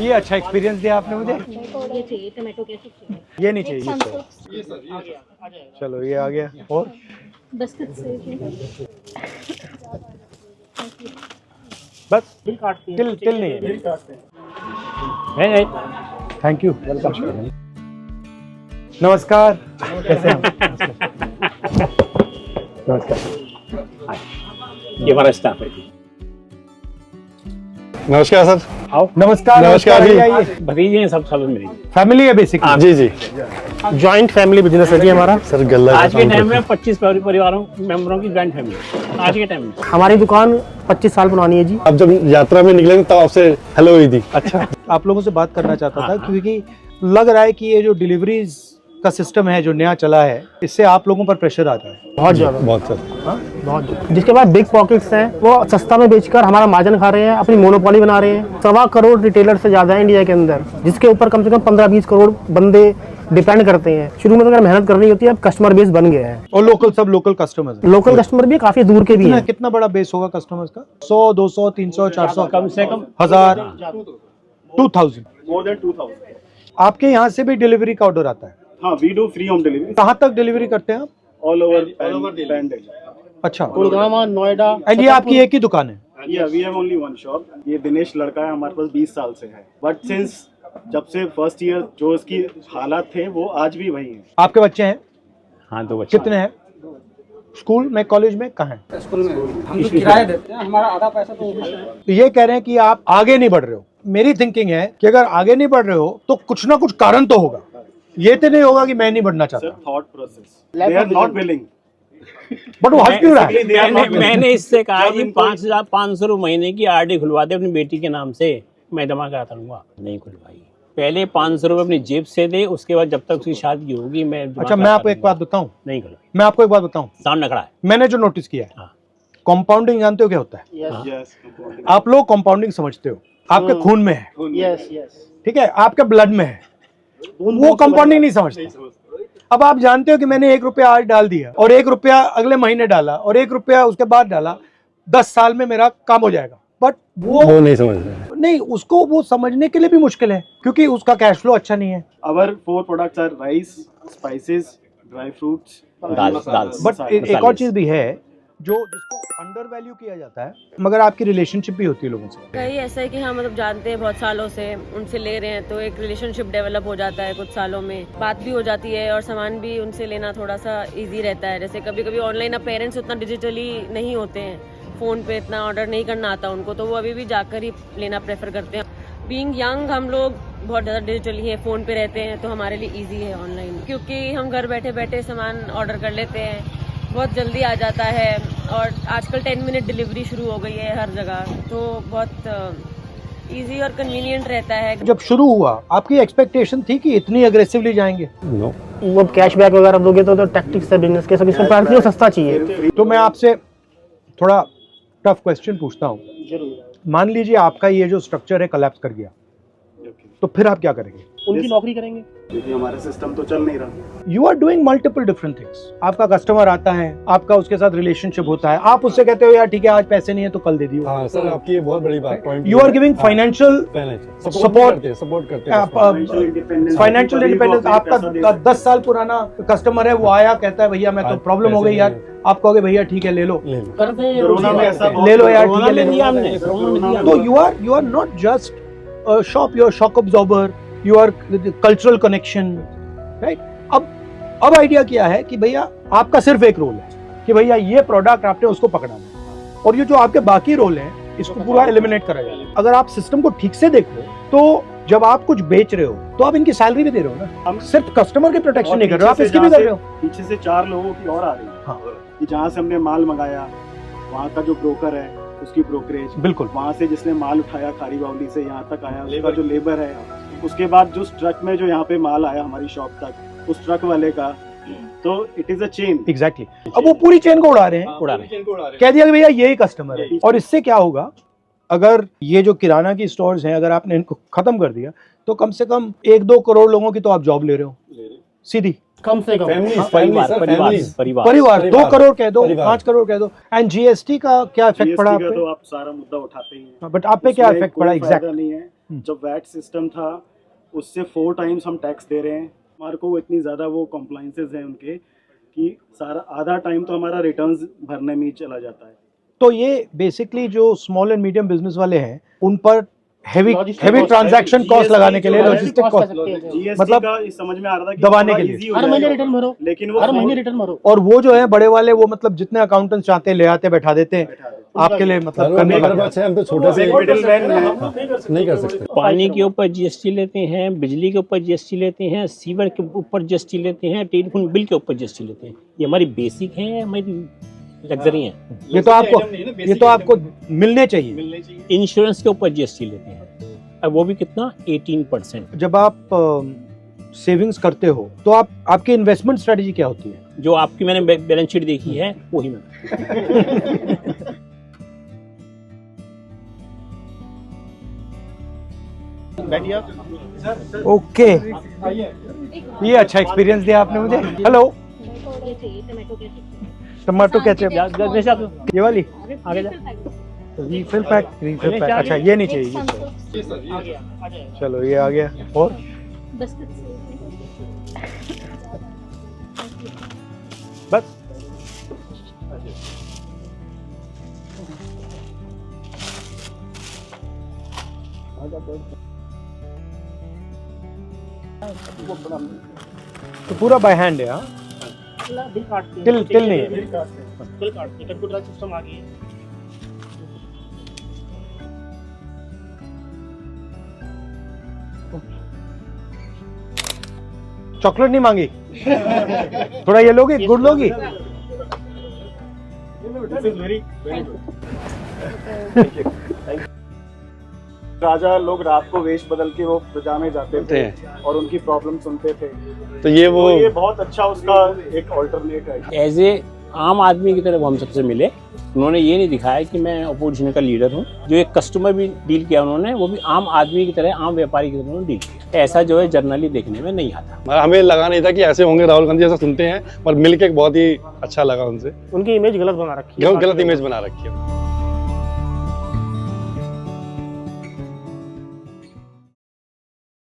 ये अच्छा एक्सपीरियंस दिया आपने मुझे। ये चाहिए टमाटो केचप, ये नहीं चाहिए, ये चाहिए। चलो ये आ गया। और बिस्किट से बस बिल काटते हैं, तिल नहीं बिल है। काटते हैं। Thank you, welcome. नमस्कार, कैसे हैं आप? नमस्कार। ये हमारा स्टाफ है। नमस्कार सर। आओ। नमस्कार। नमस्कार जी। आइए। भतीजे हैं सब मेरी। फैमिली है बेसिकली। जी जी जॉइंट फैमिली बिजनेस है जी हमारा। सर गल्ला आज के टाइम में 25 परिवारों मेंबरों की जॉइंट फैमिली आज के टाइम में। हमारी दुकान 25 साल पुरानी है जी। अब जब यात्रा में निकलेंगे तब आपसे हेलो हुई थी। अच्छा, आप लोगों से बात करना चाहता था क्योंकि लग रहा है कि ये जो डिलीवरीज का सिस्टम है जो नया चला है, इससे आप लोगों पर प्रेशर आता है। बहुत ज्यादा, बहुत सर। बहुत ज्यादा। जिसके बाद बिग पॉकेट्स हैं, वो सस्ता में बेचकर हमारा मार्जिन खा रहे हैं, अपनी मोनोपोली बना रहे हैं। 1.25 करोड़ रिटेलर से ज्यादा है इंडिया के अंदर, जिसके ऊपर कम से कम 15-20 करोड़ बंदे डिपेंड करते हैं। शुरू में तो अगर मेहनत करनी होती है, अब कस्टमर बेस बन गया है। और सब लोकल कस्टमर्स हैं। लोकल कस्टमर भी काफी दूर के भी हैं। कितना बड़ा बेस होगा कस्टमर्स का? 100, 200, 300, 400, कम से कम 1000, 2000। More than 2000। आपके यहाँ से भी डिलीवरी का ऑर्डर आता है? हाँ, we do free home delivery. कहाँ तक डिलीवरी करते हैं आप? All over Delhi. अच्छा, गुड़गांव, नोएडा। एंड ये आपकी एक ही दुकान है? Yeah, we have only one shop. ये दिनेश लड़का है, हमारे पास 20 साल से है। बट सिंस जब से फर्स्ट ईयर जो इसकी हालात थे वो आज भी वही है। आपके बच्चे हैं? हाँ, 2 बच्चे। कितने हैं? स्कूल में, कॉलेज में, कहाँ हैं? स्कूल में हम तो किराया देते हैं, हमारा आधा पैसा तो ये कह रहे हैं कि आप आगे नहीं बढ़ रहे हो। मेरी थिंकिंग है कि अगर आगे नहीं बढ़ रहे हो तो कुछ ना कुछ कारण तो होगा। ये तो नहीं होगा कि मैं नहीं बढ़ना चाहता। Thought process. They are not willing. But वो हंस क्यों रहा है? मैंने इससे कहा जी 5,500 रुपये महीने की आरडी खुलवा दे अपनी बेटी के नाम से, मैं जमा कराता रहूंगा। नहीं खुलवाई। पहले 500 रुपये अपनी जेब से दे, उसके बाद जब तक उसकी शादी होगी मैं। अच्छा, मैं आपको एक बात बताऊं? नहीं खुलवाई। मैं आपको एक बात बताऊं, सामने खड़ा है। मैंने जो नोटिस किया है, हाँ। कंपाउंडिंग जानते हो क्या होता है? Yes. आप लोग कंपाउंडिंग समझते हो, आपके खून में है, यस यस। ठीक है, आपके ब्लड में है। वो कंपाउंडिंग नहीं समझते। अब आप जानते हो कि मैंने 1 रुपया आज डाल दिया और 1 रुपया अगले महीने डाला और 1 रुपया उसके बाद डाला, 10 साल में मेरा काम हो जाएगा। बट वो नहीं समझ रहे। नहीं, उसको वो समझने के लिए भी मुश्किल है क्योंकि उसका कैश फ्लो अच्छा नहीं है। Our 4 products are rice, spices, dry fruits, dal. But एक और चीज भी है जो जिसको अंडर वैल्यू किया जाता है, मगर आपकी रिलेशनशिप भी होती है लोगों से। कहीं ऐसा है कि हाँ मतलब जानते हैं बहुत सालों से, उनसे ले रहे हैं तो एक रिलेशनशिप डेवलप हो जाता है कुछ सालों में, बात भी हो जाती है और सामान भी उनसे लेना थोड़ा सा इजी रहता है। जैसे कभी कभी ऑनलाइन अब पेरेंट्स उतना डिजिटली नहीं होते हैं, फ़ोन पे इतना ऑर्डर नहीं करना आता उनको, तो वो अभी भी जाकर ही लेना प्रेफर करते हैं। बीइंग यंग हम लोग बहुत ज़्यादा डिजिटली है, फ़ोन पे रहते हैं, तो हमारे लिए ईजी है ऑनलाइन, क्योंकि हम घर बैठे बैठे सामान ऑर्डर कर लेते हैं, बहुत जल्दी आ जाता है। और आजकल 10 मिनट डिलीवरी शुरू हो गई है हर जगह, तो बहुत इजी और कन्वीनियंट रहता है। जब शुरू हुआ आपकी एक्सपेक्टेशन थी कि इतनी अग्रेसिवली जाएंगे? नो। वो कैशबैक वगैरह दोगे तो टैक्टिक्स है बिजनेस के, सब इसमें प्राइस सस्ता चाहिए। तो मैं आपसे थोड़ा टफ क्वेश्चन पूछता हूँ। मान लीजिए आपका ये जो स्ट्रक्चर है कोलैप्स कर गया, तो फिर आप क्या करेंगे? उनकी नौकरी करेंगे, क्योंकि हमारा सिस्टम तो चल नहीं रहा। You are doing multiple different things. आपका कस्टमर आता है, आपका उसके साथ रिलेशनशिप होता है, आप उससे कहते हो यार ठीक है आज पैसे नहीं है तो कल दे दियो। हाँ सर, आपकी ये बहुत बड़ी बात point. You are giving financial support करते हैं। Financial independence. आपका 10 साल पुराना कस्टमर है, वो आया कहता है भैया मैं तो प्रॉब्लम हो गई यार, आप कहोगे भैया ठीक है ले लो, कोरोना में ऐसा ले लो यार ठीक है ले दिया लो। हमने। तो you are not just shop, you are shock absorber, you are cultural connection, right? अब आइडिया क्या है कि भैया आपका सिर्फ एक रोल है कि भैया ये प्रोडक्ट आपने उसको पकड़ना है, और ये जो आपके बाकी रोल हैं इसको पूरा एलिमिनेट करा जाए। अगर आप सिस्टम को ठीक से देखो तो जब आप कुछ बेच रहे हो तो आप इनकी सैलरी भी दे रहे हो ना, हम सिर्फ कस्टमर के प्रोटेक्शन नहीं कर रहे हो, आप इसकी भी कर रहे हो। पीछे से 4 लोगों की और आ रही है। हाँ। कि जहाँ से हमने माल मंगाया वहाँ का जो ब्रोकर है उसकी ब्रोकरेज, बिल्कुल। वहाँ से जिसने माल उठाया खारी बावली से यहाँ तक आया उसका जो लेबर है, उसके बाद जो ट्रक में जो यहाँ पे माल आया हमारी शॉप तक उस ट्रक वाले का, तो it is a chain. Exactly. अब वो पूरी चेन को उड़ा रहे हैं, कह दिया कि भैया यही कस्टमर है। और इससे क्या होगा, अगर ये जो किराना की स्टोर्स हैं अगर आपने इनको खत्म कर दिया तो कम से कम 1-2 करोड़ लोगों की तो आप जॉब ले रहे हो सीधी। कम से कम परिवार परिवार परिवार परिवार 2 करोड़ कह दो, परिवार। 5 करोड़ कह दो। एंड जीएसटी का क्या इफेक्ट पड़ा आप GST का पे? तो आप सारा मुद्दा उठाते ही हैं, बट आप पे क्या उसमें इफेक्ट कोई पड़ा फायदा एग्जैक्ट? नहीं है। जब वैट सिस्टम था उससे 4 टाइम्स हम टैक्स दे रहे हैं। हमारे को इतनी ज़्यादा वो कॉम्प्लाइंसेस हैं उनके कि सारा आधा टाइम तो हमारा रिटर्न्स भरने में ही चला जाता है। तो ये बेसिकली जो स्मॉल एंड मीडियम बिजनेस वाले हैं उन पर heavy Logistic heavy cost, transaction GST cost लगाने के लिए जो है, लॉजिस्टिक कॉस्ट, GST मतलब का इस समझ में आ रहा था कि दबाने थोड़ा के लिए। easy हो हर महीने जाएगा, रिटर्न भरो, लेकिन वो हर महीने रिटर्न भरो। और वो जो है बड़े वाले वो मतलब जितने अकाउंटेंट चाहते हैं ले आते बैठा देते हैं आपके लिए, मतलब करने हमारे का पास है, हम तो छोटे से मिडिलमैन है। नहीं कर सकते। पानी के ऊपर जीएसटी लेते हैं, बिजली के ऊपर जीएसटी लेते हैं, सीवर के ऊपर जीएसटी लेते हैं, टेलीफोन बिल के ऊपर जीएसटी लेते हैं। ये हमारी बेसिक है, हमारी लग्जरी है। ये तो आपको मिलने चाहिए। इंश्योरेंस के ऊपर जीएसटी लेते हैं, अब वो भी कितना 18%। जब आप सेविंग्स करते हो तो आपकी इन्वेस्टमेंट स्ट्रेटजी क्या होती है? जो आपकी मैंने बैलेंस शीट देखी है वही मैं ओके, ये अच्छा एक्सपीरियंस दिया आपने मुझे। हेलो, ये चाहिए टमाटो केचप। टमाटो केचप, जैसे आप ये वाली आगे जा। Refill pack, refill pack. अच्छा ये नहीं चाहिए, चलो ये आ गया। और बिस्किट से बस तो पूरा बाय हैंड है। हाँ, बिल काटते हैं, तिल नहीं है। बिल काटते हैं, कंप्यूटर सिस्टम आ गई है। चॉकलेट नहीं मांगी? थोड़ा ये लोगी, गुड़ लोगी? राजा लोग रात को वेश बदल के वो प्रजा में जाते थे और उनकी प्रॉब्लम सुनते थे, तो ये वो तो ये बहुत अच्छा उसका एक ऑल्टरनेट है। एज ए आम आदमी की तरह वो हम सबसे मिले। उन्होंने ये नहीं दिखाया कि मैं अपोजिशन का लीडर हूँ। जो एक कस्टमर भी डील किया उन्होंने, वो भी आम आदमी की तरह, आम व्यापारी की तरह उन्होंने डील किया। ऐसा जो है जनरली देखने में नहीं आता। हमें लगा नहीं था कि ऐसे होंगे राहुल गांधी, ऐसा सुनते हैं, पर मिलके बहुत ही अच्छा लगा उनसे। उनकी इमेज गलत बना रखी है, गलत इमेज बना रखी है।